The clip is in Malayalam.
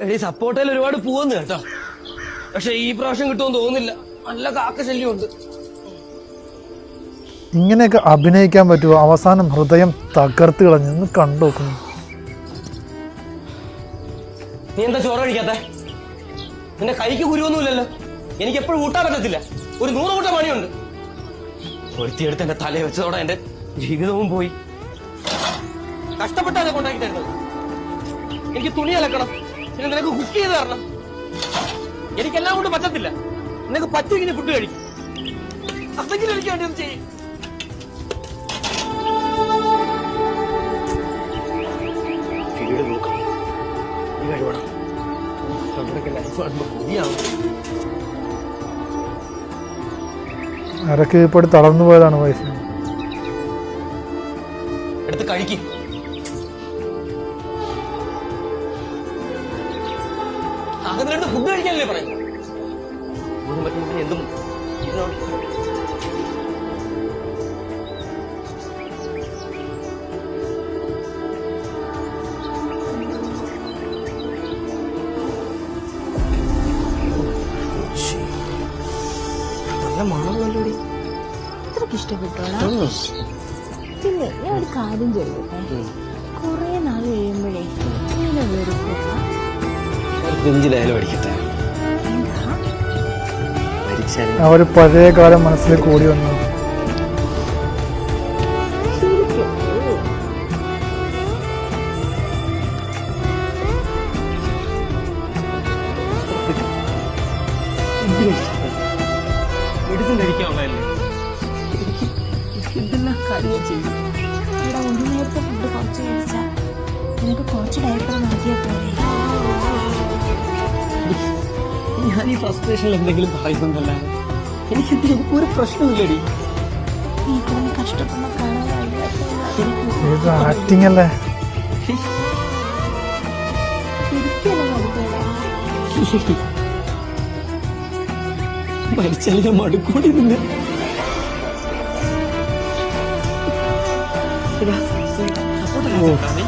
എടി സപ്പോർട്ടയിൽ ഒരുപാട് പോവുന്നു കേട്ടോ. പക്ഷെ ഈ പ്രാവശ്യം കിട്ടുമെന്ന് തോന്നുന്നില്ല. നല്ല കാക്ക ശല്യമുണ്ട്. ഇങ്ങനെയൊക്കെ അഭിനയിക്കാൻ പറ്റുമോ? അവസാനം ഹൃദയം തകർത്ത് കളഞ്ഞു കണ്ടു നോക്കുന്നു. നീ എന്താ ചോറ് കഴിക്കാത്ത? നിന്റെ കൈക്ക് കുരുവൊന്നുമില്ലല്ലോ. എനിക്ക് എപ്പോഴും കൂട്ടാൻ പറ്റത്തില്ല. ഒരു 100 കൂട്ടം പണിയുണ്ട്. ഒരുത്തിയെടുത്ത് എന്റെ തലയെ വെച്ചതോടെ എന്റെ ജീവിതവും പോയി. കഷ്ടപ്പെട്ടാണ് കൊണ്ടാക്കി തരുന്നത്. എനിക്ക് തുണി അലക്കണം, പിന്നെ നിനക്ക് കുക്ക് ചെയ്ത് തരണം. എനിക്കെല്ലാം കൊണ്ട് പറ്റത്തില്ല. നിനക്ക് പറ്റുമെങ്കിൽ ഫുഡ് കഴിക്കും. അതെങ്കിലും എനിക്ക് വേണ്ടി ഒന്ന് ചെയ്യും. ആരൊക്കെ ഇപ്പോൾ തളർന്നു പോയതാണ് വയസ്സ്. എടുത്ത് കഴിക്കും. അകത്ത് ഫുഡ് കഴിക്കാനല്ലേ പറയുന്നത്? എന്തും ഇത്രക്ക് ഇഷ്ടപ്പെട്ടോടാ. പിന്നെ ഞാൻ ഒരു കാര്യം ചോദിക്കട്ടെ, കൊറേ നാൾ കഴിയുമ്പോഴേ ഇങ്ങനെ ആ ഒരു പഴയ കാലം മനസ്സിലേക്ക് ഓടി വന്നു. മെഡിസിൻ കഴിക്കാനുള്ളതല്ലേ? ഇതെല്ലാം കാര്യം ചെയ്യും. ഇവിടെ ഒരു നേരത്തെ ഫുഡ് കുറച്ച് കഴിച്ചാൽ നിനക്ക് കുറച്ച് ഡയപ്പർ മാറ്റിയാൽ പോലെ. ഞാൻ ഈ ഫ്രസ്ട്രേഷനിൽ എന്തെങ്കിലും പറയുന്നുണ്ടല്ല. എനിക്ക് ഒരു പ്രശ്നമില്ലടി. നീ ഇത്രയും കഷ്ടപ്പെടുന്ന കാണാൻ ആക്ടിങ് അല്ലേ? മരിച്ചാലും മടുക്കൂടി നിന്ന് സപ്പോർട്ട്